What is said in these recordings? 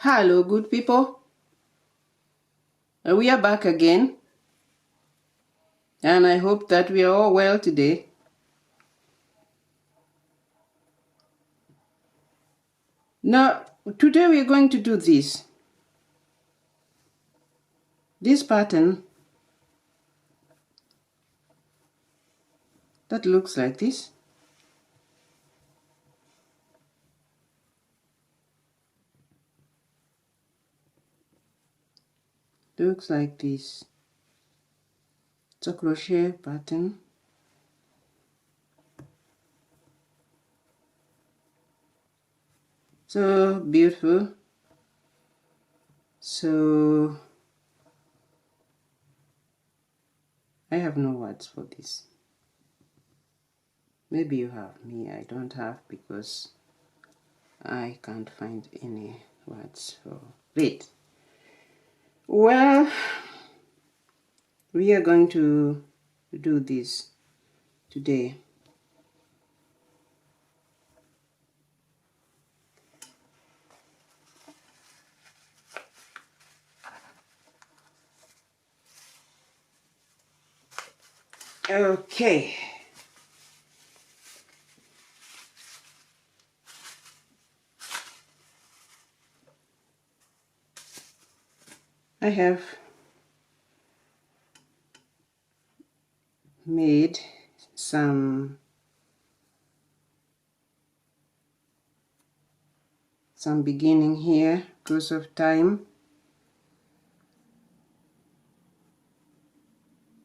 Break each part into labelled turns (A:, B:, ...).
A: Hello, good people. We are back again, and I hope that we are all well today. Now, today we are going to do this pattern that looks like this. Looks like this. It's a crochet pattern. So beautiful. So I have no words for this. Maybe you have. Me, I don't have, because I can't find any words for it. Well, we are going to do this today. Okay. I have made some beginning here because of time,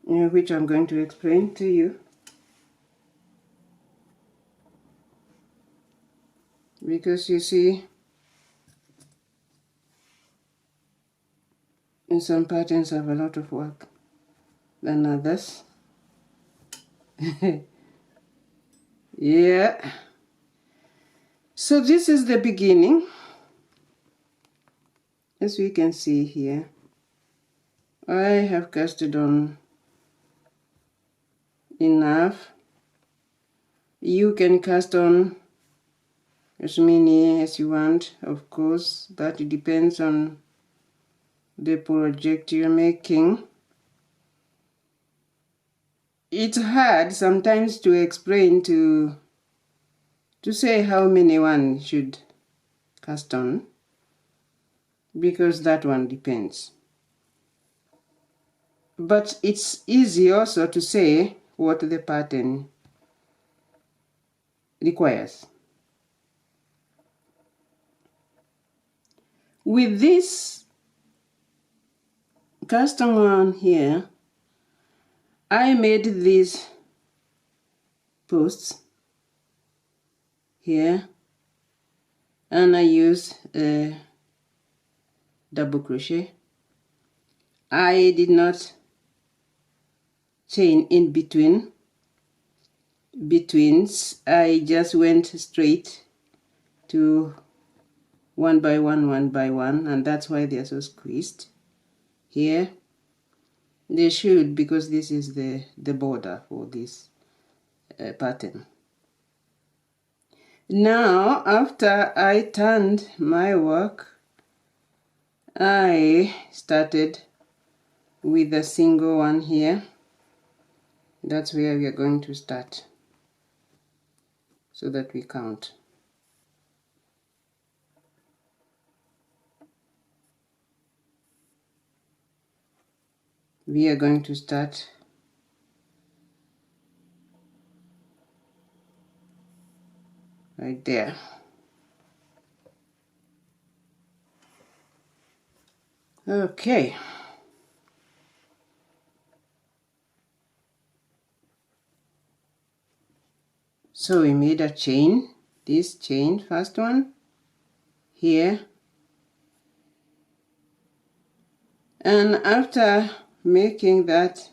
A: which I'm going to explain to you, because you see, in some patterns have a lot of work than others. Yeah. So this is the beginning, as we can see here. I have casted on enough. You can cast on as many as you want, of course. That depends on the project you're making. It's hard sometimes to explain, to say how many one should cast on, because that one depends. But it's easy also to say what the pattern requires. With this casting on here, I made these posts here, and I used a double crochet. I did not chain in betweens. I just went straight to one by one, and that's why they're so squeezed here. They should, because this is the border for this pattern. Now, after I turned my work, I started with a single one here. That's where we are going to start, so that we count. We are going to start right there. Okay. So we made a chain, this chain, first one, here. And after making that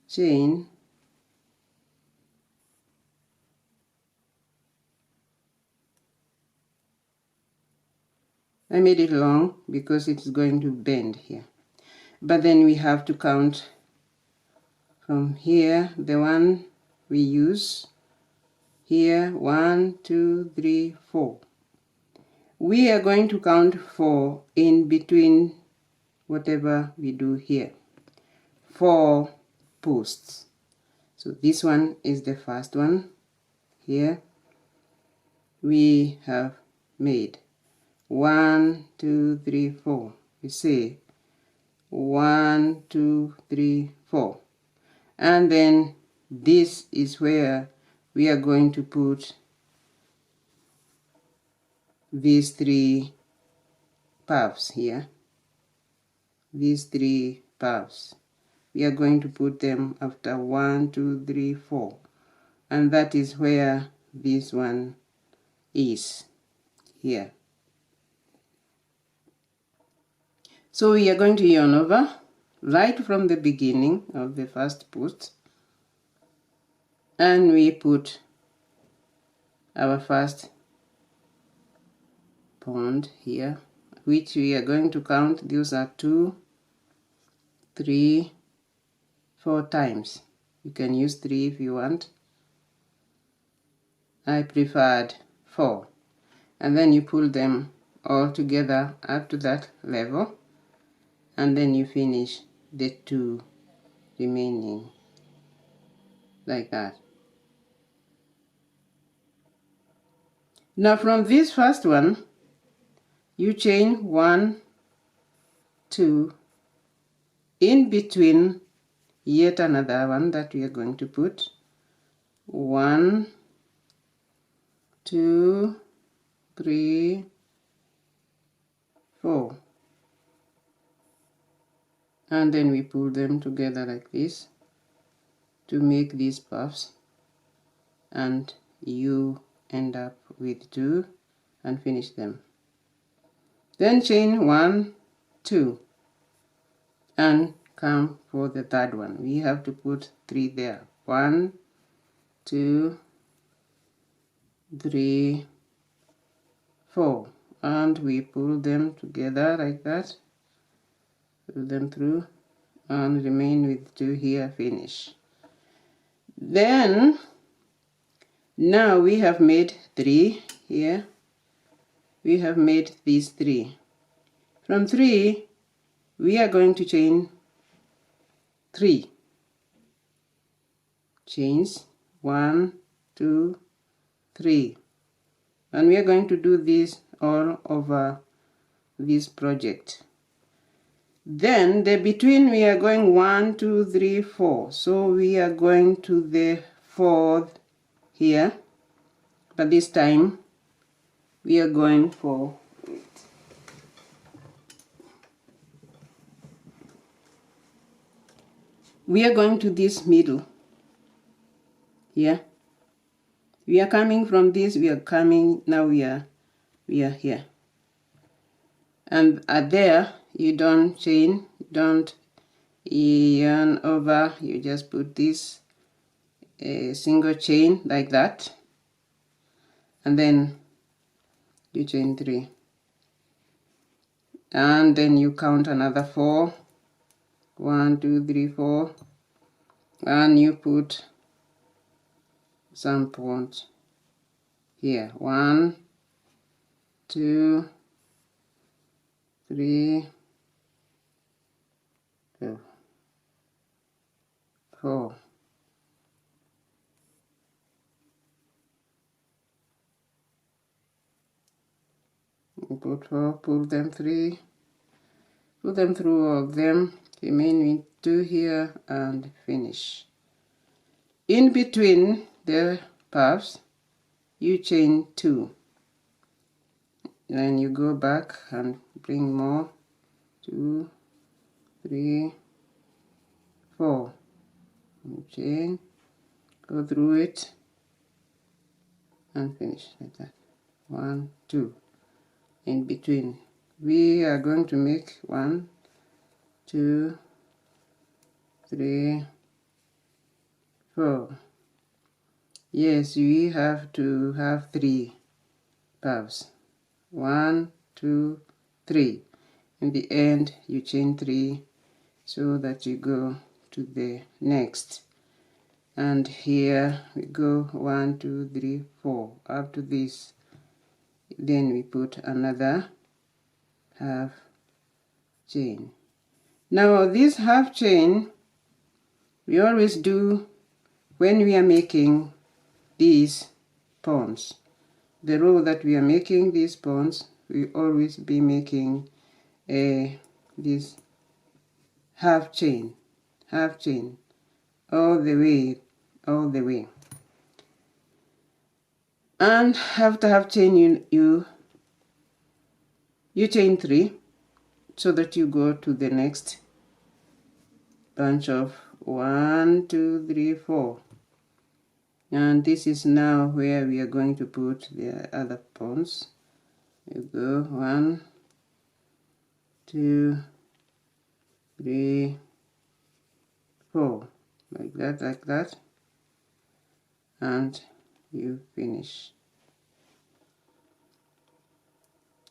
A: chain, I made it long because it's going to bend here. But then we have to count from here, the one we use here, 1, 2, 3, 4. we are going to count 4 in between whatever we do here. 4 posts. So this one is the first one. Here we have made 1, 2, 3, 4. You see 1, 2, 3, 4. And then this is where we are going to put these 3 puffs here. These 3 puffs. We are going to put them after 1, 2, 3, 4. And that is where this one is here. So we are going to yarn over right from the beginning of the first post, and we put our first pond here, which we are going to count. These are 2, 3, 4 times. You can use 3 if you want. I preferred 4. And then you pull them all together up to that level, and then you finish the 2 remaining like that. Now from this first one, you chain 1, 2 in between yet another one that we are going to put. 1, 2, 3, 4. And then we pull them together like this to make these puffs, and you end up with 2 and finish them. Then chain 1, 2 and come for the third one. We have to put 3 there. 1, 2, 3, 4, and we pull them together like that. Pull them through and remain with 2 here. Finish. Then now we have made 3 here. We have made these 3. From 3 we are going to chain 3 chains. 1, 2, 3, and we are going to do this all over this project. Then the between we are going 1, 2, 3, 4. So we are going to the 4th here, but this time we are going for we are going to this middle here. We are coming from this, we are coming, now we are here. And there you don't chain, don't yarn over, you just put this single chain like that, and then you chain 3, and then you count another 4. 1, 2, 3, 4, and you put some points here. 1, 2, 3, 4. You put 4, pull them 3, pull them through all of them, remain with 2 here, and finish. In between the puffs you chain 2, then you go back and bring more. 2, 3, 4, you chain, go through it and finish like that. 1, 2. In between we are going to make 1, 2, 3, 4. Yes, we have to have 3 puffs. 1, 2, 3. In the end you chain 3 so that you go to the next, and here we go 1, 2, 3, 4 up to this then we put another half chain. Now this half chain we always do when we are making these pawns. The row that we are making these pawns, we always be making this half chain all the way. And after half chain you chain 3 so that you go to the next bunch of 1, 2, 3, 4. And this is now where we are going to put the other pawns. You go 1, 2, 3, 4, like that, and you finish.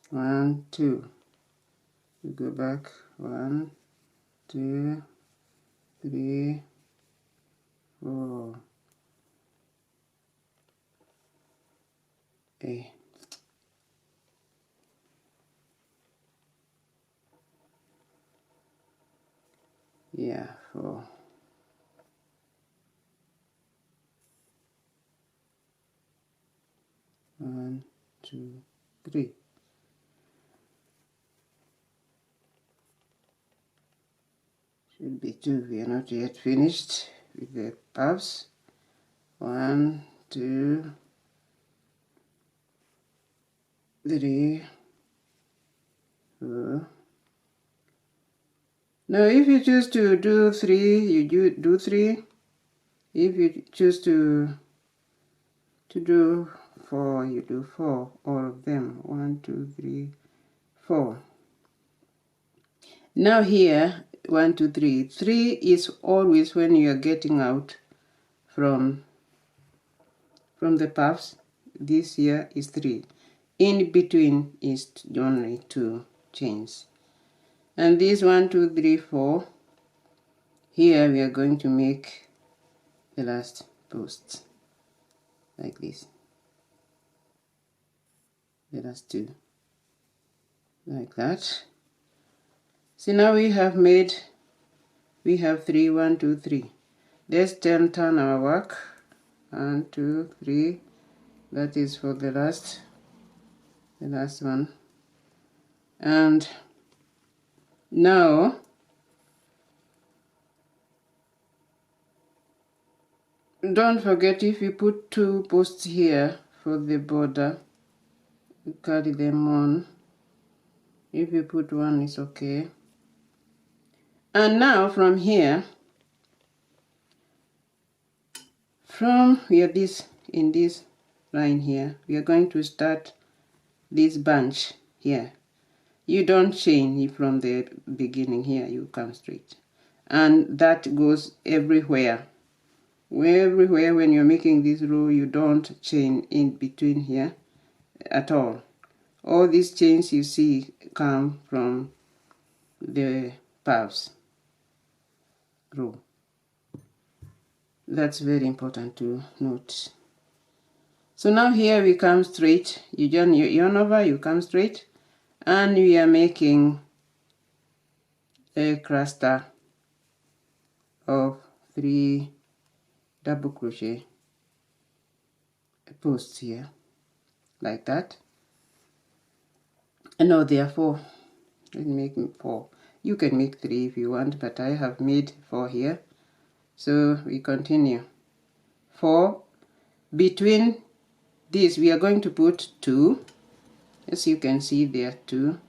A: 1, 2, you go back 1, 2, 3, 4. Yeah, 4. 1, 2, 3. Should be 2. We are not yet finished with the puffs. 1, 2, 3, 4. Now if you choose to do 3, you do 3. If you choose to do 4, you do 4, all of them. 1, 2, 3, 4. Now here 1, 2, 3. 3 is always when you are getting out from the puffs. This here is 3. In between is only 2 chains. And this 1, 2, 3, 4. Here we are going to make the last post like this. The last 2 like that. So now we have 3, 1, 2, 3. Let's turn our work. 1, 2, 3. That is for the last one. And now don't forget, if you put 2 posts here for the border, you carry them on. If you put 1, it's okay. And now from here, from here, in this line here, we are going to start this bunch here. You don't chain from the beginning here, you come straight. And that goes everywhere. Everywhere when you're making this row, you don't chain in between here at all. All these chains you see come from the puffs row. That's very important to note. So now here we come straight. You yarn over, you come straight, and we are making a cluster of 3 double crochet posts here, like that. No, there are 4. Let me make 4. You can make 3 if you want, but I have made 4 here. So we continue. 4. Between this we are going to put 2. As you can see, there are 2.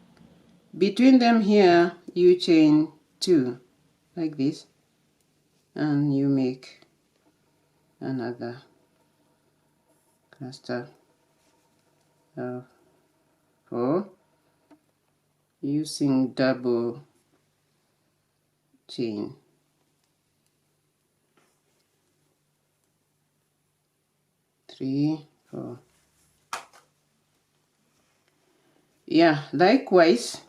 A: Between them here you chain 2 like this, and you make another cluster of 4 using double chain. Three, 4. Yeah, likewise.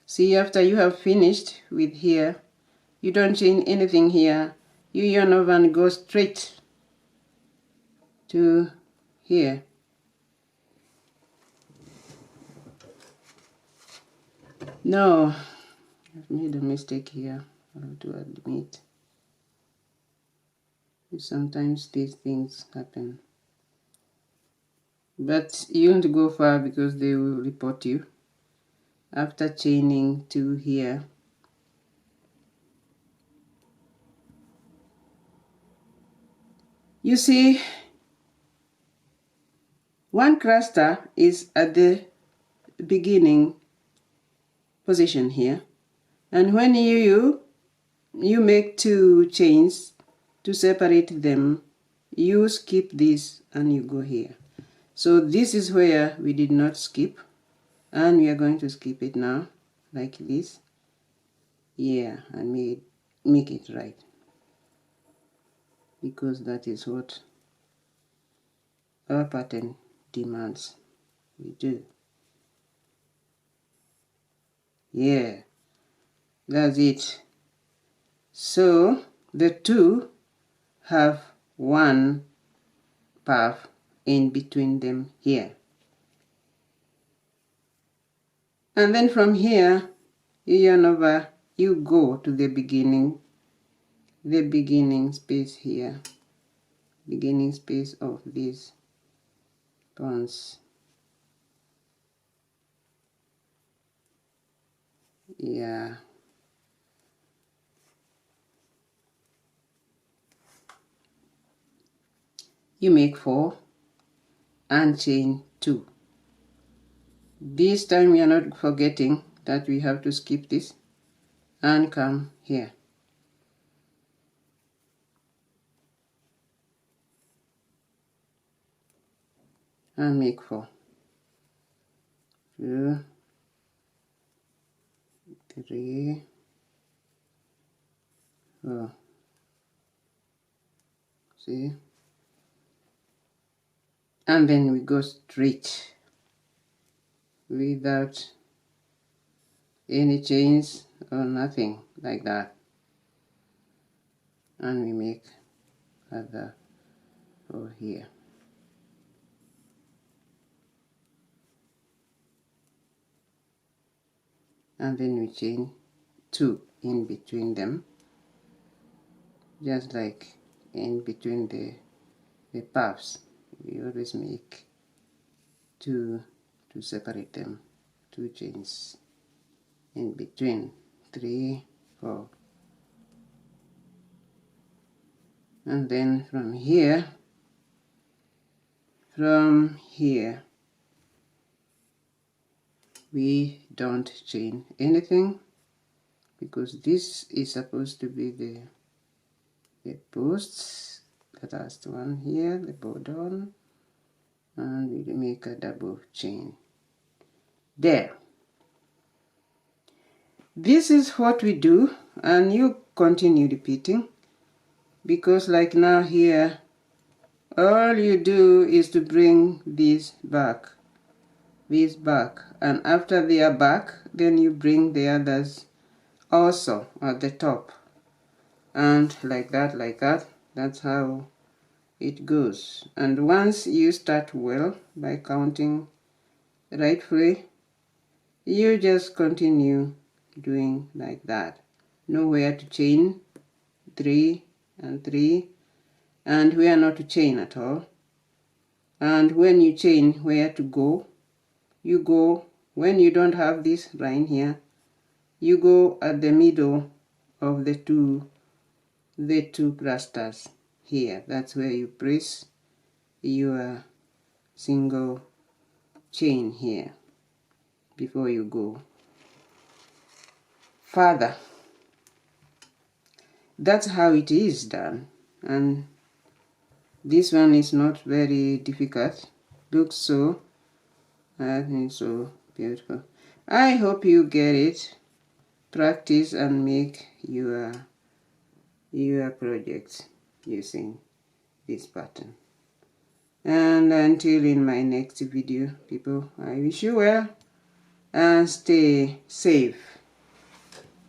A: See, after you have finished with here, you don't chain anything here. You yarn over and go straight to here. No, I've made a mistake here. I have to admit. Sometimes these things happen. But you won't go far because they will report you. After chaining 2 here, you see, one cluster is at the beginning position here, and when you make 2 chains to separate them, you skip this and you go here. So this is where we did not skip, and we are going to skip it now like this. Yeah, and make it right, because that is what our pattern demands we do. Yeah, that's it. So the 2 have 1 puff in between them here, and then from here you yarn over, you go to the beginning space here, beginning space of these bonds. Yeah, you make 4 and chain 2. This time we are not forgetting that we have to skip this and come here. And make 4. 2, 3, 4. See? And then we go straight without any chains or nothing like that, and we make other 4 here. And then we chain 2 in between them, just like in between the puffs. We always make 2 to separate them, 2 chains in between, 3, 4. And then from here we don't chain anything, because this is supposed to be the posts, the last one here, the border, and we make a double chain there. This is what we do, and you continue repeating, because like now here, all you do is to bring these back, and after they are back, then you bring the others also at the top, and like that, that's how it goes. And once you start well by counting rightfully, you just continue doing like that. Nowhere to chain 3 and 3, and where not to chain at all. And when you chain, where to go, you go, when you don't have this line here, you go at the middle of the two clusters here. That's where you press your single chain here before you go further. That's how it is done, and this one is not very difficult. Looks so, I think, so beautiful. I hope you get it. Practice and make your projects using this pattern. And until in my next video, people, I wish you well and stay safe.